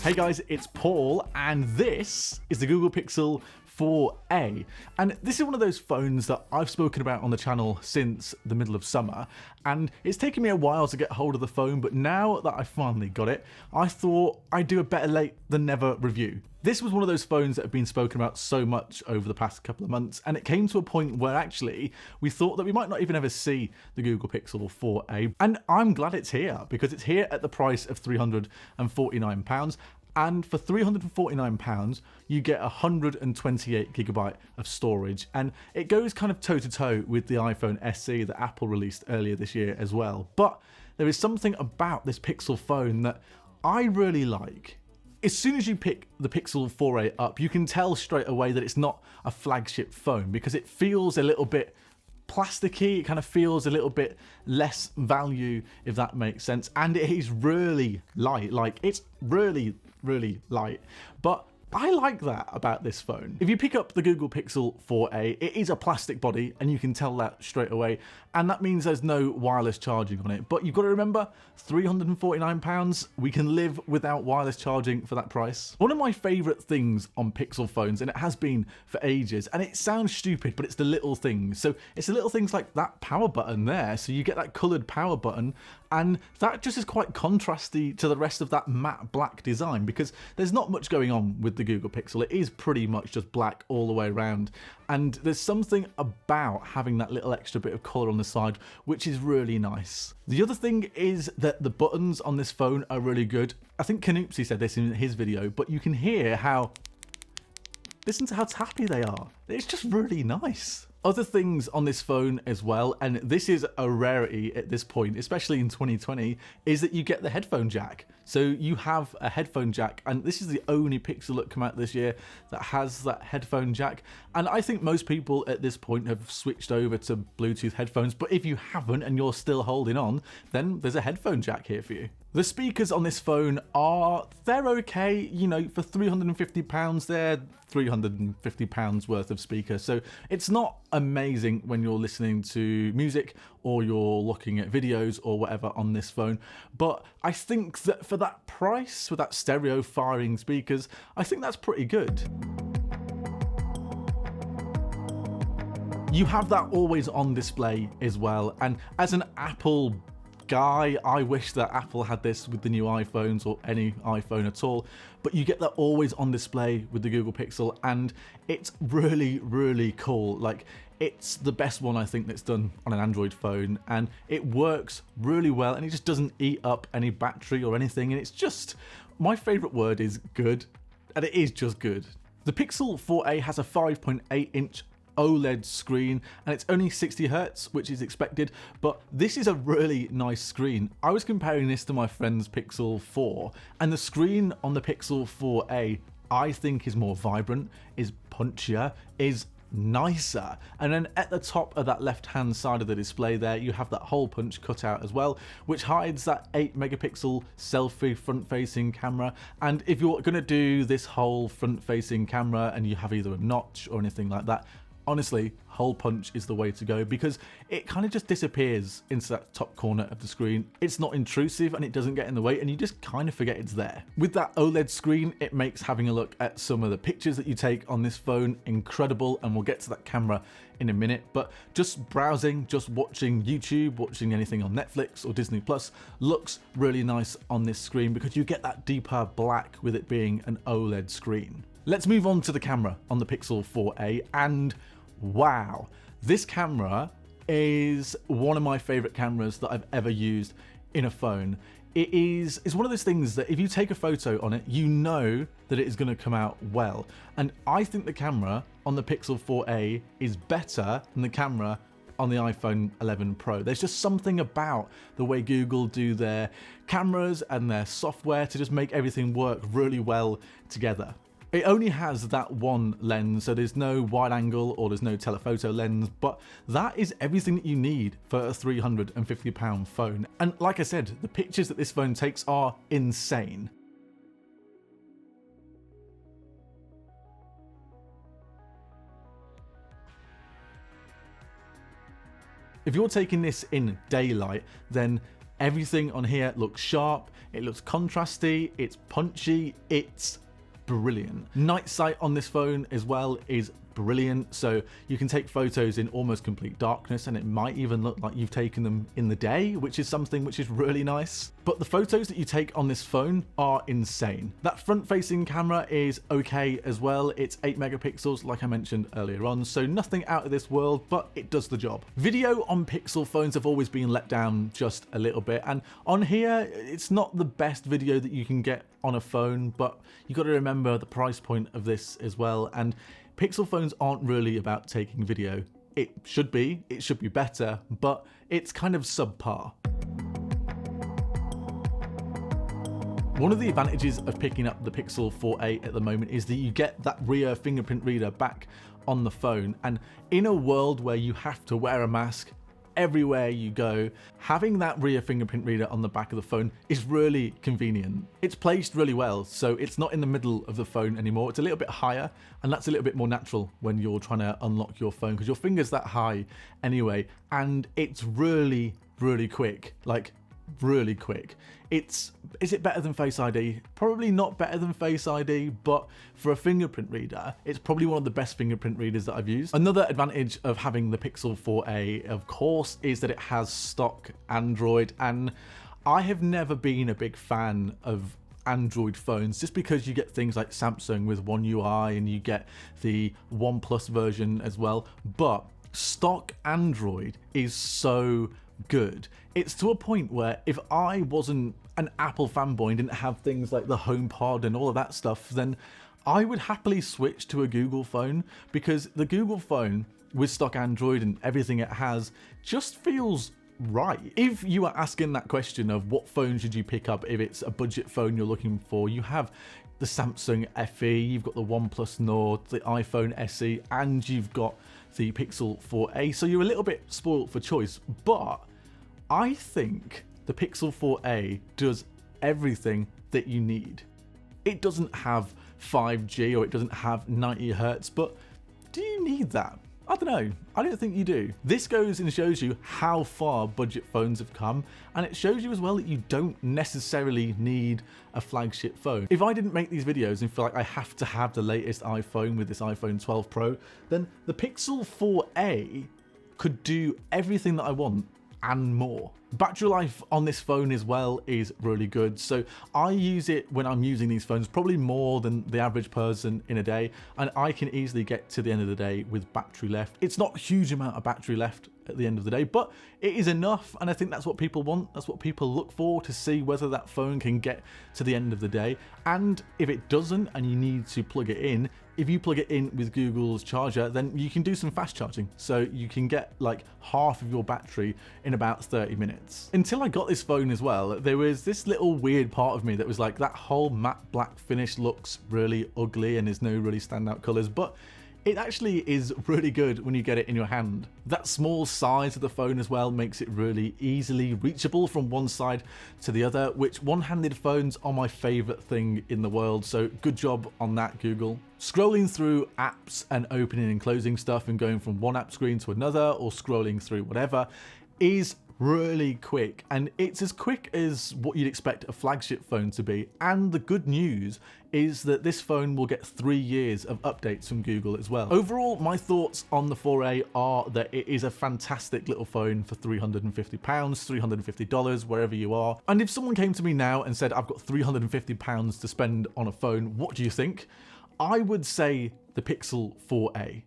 Hey guys, it's Paul, and this is the Google Pixel 4a. And this is one of those phones that I've spoken about on the channel since the middle of summer, and it's taken me a while to get hold of the phone, but now that I finally got it, I thought I'd do a better late than never review. This was one of those phones that have been spoken about so much over the past couple of months, and it came to a point where actually we thought that we might not even ever see the Google Pixel 4a, and I'm glad it's here, because it's here at the price of £349, and for £349 you get 128GB of storage, and it goes kind of toe to toe with the iPhone SE that Apple released earlier this year as well. But there is something about this Pixel phone that I really like. As soon as you pick the Pixel 4a up, you can tell straight away that it's not a flagship phone, because it feels a little bit plasticky. It kind of feels a little bit less value, if that makes sense, and it is really light. Like, it's really light, but I like that about this phone. If you pick up the Google Pixel 4a, it is a plastic body, and you can tell that straight away, and that means there's no wireless charging on it. But you've got to remember, £349, we can live without wireless charging for that price. One of my favourite things on Pixel phones, and it has been for ages, and it sounds stupid, but it's the little things. So it's the little things like that power button there, so you get that coloured power button, and that just is quite contrasty to the rest of that matte black design, because there's not much going on with the Google Pixel. It is pretty much just black all the way around, and there's something about having that little extra bit of colour on the side which is really nice. The other thing is that the buttons on this phone are really good. I think Canoopsy said this in his video, but you can hear how, listen to how tappy they are. It's just really nice. Other things on this phone as well, and this is a rarity at this point, especially in 2020, is that you get the headphone jack. So you have a headphone jack, and this is the only Pixel that come out this year that has that headphone jack. And I think most people at this point have switched over to Bluetooth headphones, but if you haven't and you're still holding on, then there's a headphone jack here for you. The speakers on this phone they're okay, you know, for £350, they're £350 worth of speakers. So it's not amazing when you're listening to music or you're looking at videos or whatever on this phone. But I think that for that price, with that stereo firing speakers, I think that's pretty good. You have that always on display as well, and as an Apple guy, I wish that Apple had this with the new iPhones or any iPhone at all, but you get that always on display with the Google Pixel, and it's really cool. Like, it's the best one I think that's done on an Android phone, and it works really well, and it just doesn't eat up any battery or anything, and it's just, my favorite word is good, and it is just good. The Pixel 4a has a 5.8-inch OLED screen, and it's only 60Hz, which is expected, but this is a really nice screen. I was comparing this to my friend's Pixel 4, and the screen on the Pixel 4a I think is more vibrant, is punchier, is nicer. And then at the top of that left hand side of the display there, you have that hole punch cut out as well, which hides that 8 megapixel selfie front facing camera. And if you're going to do this whole front facing camera and you have either a notch or anything like that, honestly, hole punch is the way to go, because it kind of just disappears into that top corner of the screen. It's not intrusive and it doesn't get in the way, and you just kind of forget it's there. With that OLED screen, it makes having a look at some of the pictures that you take on this phone incredible, and we'll get to that camera in a minute. But just browsing, just watching YouTube, watching anything on Netflix or Disney Plus looks really nice on this screen, because you get that deeper black with it being an OLED screen. Let's move on to the camera on the Pixel 4a, and wow, this camera is one of my favorite cameras that I've ever used in a phone. It's one of those things that if you take a photo on it, you know that it is going to come out well. And I think the camera on the Pixel 4a is better than the camera on the iPhone 11 Pro. There's just something about the way Google do their cameras and their software to just make everything work really well together. It only has that one lens, so there's no wide angle or there's no telephoto lens, but that is everything that you need for a £350 phone. And like I said, the pictures that this phone takes are insane. If you're taking this in daylight, then Everything on here looks sharp, it looks contrasty, it's punchy, it's brilliant. Night sight on this phone as well is brilliant, so you can take photos in almost complete darkness and it might even look like you've taken them in the day, which is something which is really nice. But the photos that you take on this phone are insane. That front-facing camera is okay as well. It's 8 megapixels like I mentioned earlier on, so nothing out of this world, but it does the job. Video on Pixel phones have always been let down just a little bit, and on here it's not the best video that you can get on a phone, but you got to remember the price point of this as well, and Pixel phones aren't really about taking video. It should be better, but it's kind of subpar. One of the advantages of picking up the Pixel 4a at the moment is that you get that rear fingerprint reader back on the phone, and in a world where you have to wear a mask everywhere you go, having that rear fingerprint reader on the back of the phone is really convenient. It's placed really well, so it's not in the middle of the phone anymore. It's a little bit higher, and that's a little bit more natural when you're trying to unlock your phone because your finger's that high anyway, and it's really, really quick. Like, really quick. Is it better than Face ID? Probably not better than Face ID, but for a fingerprint reader, it's probably one of the best fingerprint readers that I've used. Another advantage of having the Pixel 4a, of course, is that it has stock Android, and I have never been a big fan of Android phones just because you get things like Samsung with One UI and you get the OnePlus version as well, but stock Android is so good. It's to a point where if I wasn't an Apple fanboy and didn't have things like the HomePod and all of that stuff, then I would happily switch to a Google phone, because the Google phone with stock Android and everything it has just feels right. If you are asking that question of what phone should you pick up if it's a budget phone you're looking for, you have the Samsung FE, you've got the OnePlus Nord, the iPhone SE, and you've got the Pixel 4a, so you're a little bit spoiled for choice. But I think the Pixel 4a does everything that you need. It doesn't have 5G or it doesn't have 90 Hertz, but do you need that? I don't know. I don't think you do. This goes and shows you how far budget phones have come, and it shows you as well that you don't necessarily need a flagship phone. If I didn't make these videos and feel like I have to have the latest iPhone with this iPhone 12 Pro, then the Pixel 4a could do everything that I want and more. Battery life on this phone as well is really good, so I use it when I'm using these phones probably more than the average person in a day, and I can easily get to the end of the day with battery left. It's not a huge amount of battery left at the end of the day, but it is enough, and I think that's what people want. That's what people look for, to see whether that phone can get to the end of the day. And if it doesn't and you need to plug it in, if you plug it in with Google's charger, then you can do some fast charging, so you can get like half of your battery in about 30 minutes. Until I got this phone as well, there was this little weird part of me that was like, that whole matte black finish looks really ugly and there's no really standout colors, but it actually is really good when you get it in your hand. That small size of the phone as well makes it really easily reachable from one side to the other, which one-handed phones are my favorite thing in the world, so good job on that, Google. Scrolling through apps and opening and closing stuff and going from one app screen to another, or scrolling through whatever, is really quick, and it's as quick as what you'd expect a flagship phone to be. And the good news is that this phone will get 3 years of updates from Google as well. Overall, my thoughts on the 4a are that it is a fantastic little phone for £350, $350, wherever you are. And if someone came to me now and said, I've got £350 to spend on a phone, what do you think? I would say the Pixel 4a.